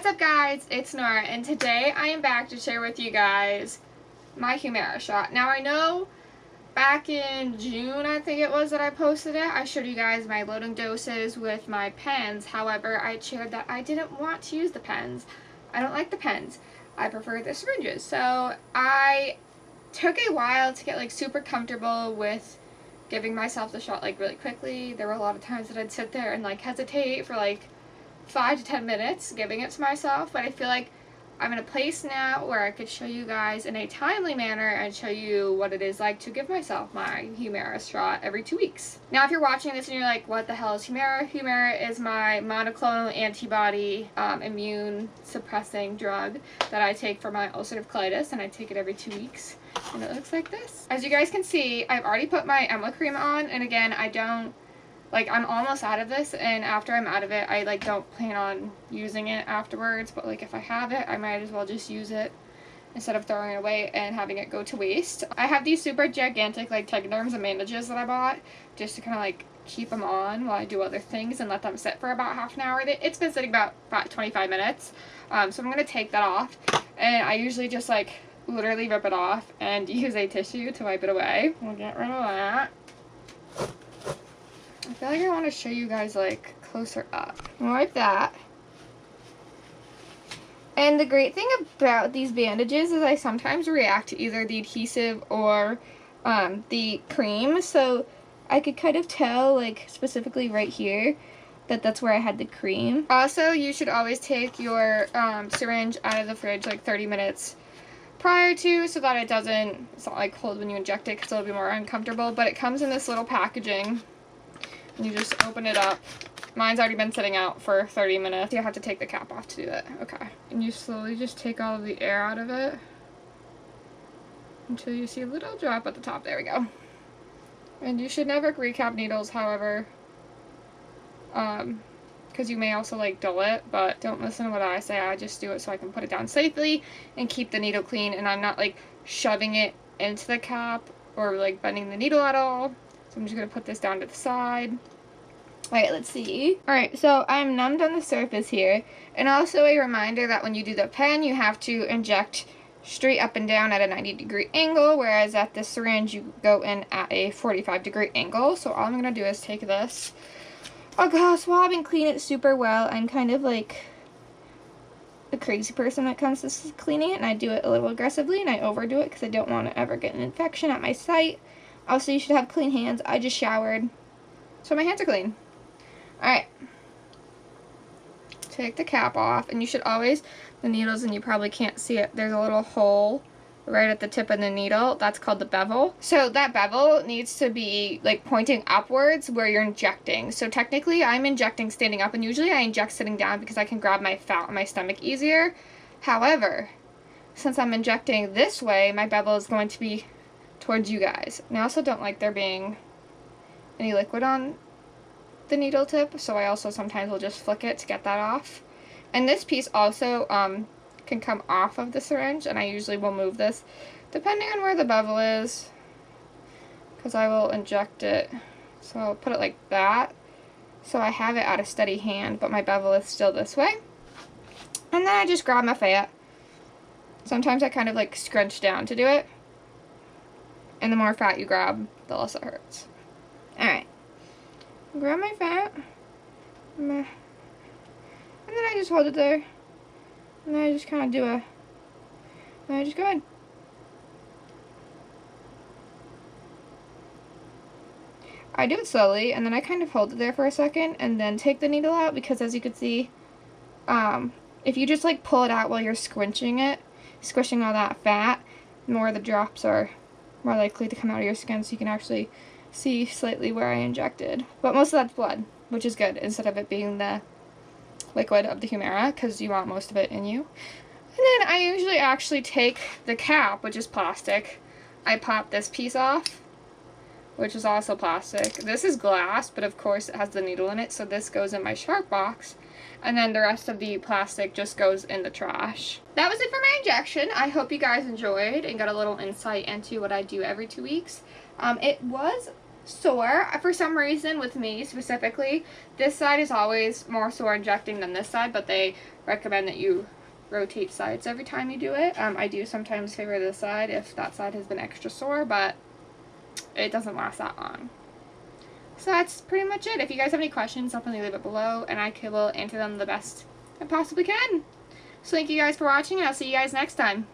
What's up guys, it's Nora, and today I am back to share with you guys my Humira shot. Now I know back in June, I think it was, that I posted it, I showed you guys my loading doses with my pens. However, I shared that I didn't want to use the pens. I don't like the pens. I prefer the syringes. So I took a while to get like super comfortable with giving myself the shot like really quickly. There were a lot of times that I'd sit there and like hesitate for like 5 to 10 minutes giving it to myself, but I feel like I'm in a place now where I could show you guys in a timely manner and show you what it is like to give myself my Humira shot every 2 weeks. Now if you're watching this and you're like, what the hell is Humira? Humira is my monoclonal antibody immune suppressing drug that I take for my ulcerative colitis, and I take it every 2 weeks, and it looks like this. As you guys can see, I've already put my Emla cream on, and again, I'm almost out of this, and after I'm out of it, I don't plan on using it afterwards, but if I have it, I might as well just use it instead of throwing it away and having it go to waste. I have these super gigantic Tegaderms and bandages that I bought just to kind of keep them on while I do other things and let them sit for about half an hour. It's been sitting about 25 minutes, so I'm going to take that off, and I usually just literally rip it off and use a tissue to wipe it away. We'll get rid of that. I feel like I want to show you guys closer up. I'll wipe that. And the great thing about these bandages is I sometimes react to either the adhesive or the cream, so I could kind of tell specifically right here that that's where I had the cream. Also, you should always take your syringe out of the fridge 30 minutes prior to, so that it's not cold when you inject it because it'll be more uncomfortable, but it comes in this little packaging. You just open it up. Mine's already been sitting out for 30 minutes. You have to take the cap off to do it. Okay. And you slowly just take all of the air out of it until you see a little drop at the top. There we go. And you should never recap needles, however, because you may also dull it, but don't listen to what I say. I just do it so I can put it down safely and keep the needle clean, and I'm not shoving it into the cap or bending the needle at all. I'm just going to put this down to the side. Alright, let's see. Alright, so I'm numbed on the surface here. And also a reminder that when you do the pen, you have to inject straight up and down at a 90-degree angle, whereas at the syringe, you go in at a 45-degree angle. So all I'm going to do is take this, alcohol swab, and clean it super well. I'm kind of a crazy person when it comes to cleaning it, and I do it a little aggressively, and I overdo it because I don't want to ever get an infection at my site. Also, you should have clean hands. I just showered, so my hands are clean. Alright. Take the cap off, and you should always, the needles, and you probably can't see it, there's a little hole right at the tip of the needle. That's called the bevel. So that bevel needs to be pointing upwards where you're injecting. So technically, I'm injecting standing up, and usually I inject sitting down because I can grab my fat on my stomach easier. However, since I'm injecting this way, my bevel is going to be towards you guys. And I also don't like there being any liquid on the needle tip, so I also sometimes will just flick it to get that off. And this piece also can come off of the syringe, and I usually will move this depending on where the bevel is, because I will inject it. So I'll put it like that, so I have it at a steady hand, but my bevel is still this way. And then I just grab my fat. Sometimes I kind of scrunch down to do it. And the more fat you grab, the less it hurts. Alright. Grab my fat. And then I just hold it there. And then I just kind of do and I just go in. I do it slowly, and then I kind of hold it there for a second, and then take the needle out, because as you can see, if you just pull it out while you're squishing all that fat, more of the drops are more likely to come out of your skin, so you can actually see slightly where I injected. But most of that's blood, which is good, instead of it being the liquid of the Humira, because you want most of it in you. And then I usually actually take the cap, which is plastic. I pop this piece off, which is also plastic. This is glass, but of course it has the needle in it, so this goes in my sharp box. And then the rest of the plastic just goes in the trash. That was it for my injection. I hope you guys enjoyed and got a little insight into what I do every 2 weeks. It was sore. For some reason, with me specifically, this side is always more sore injecting than this side, but they recommend that you rotate sides every time you do it. I do sometimes favor this side if that side has been extra sore, but it doesn't last that long. So that's pretty much it. If you guys have any questions, definitely leave it below, and I will answer them the best I possibly can. So thank you guys for watching, and I'll see you guys next time.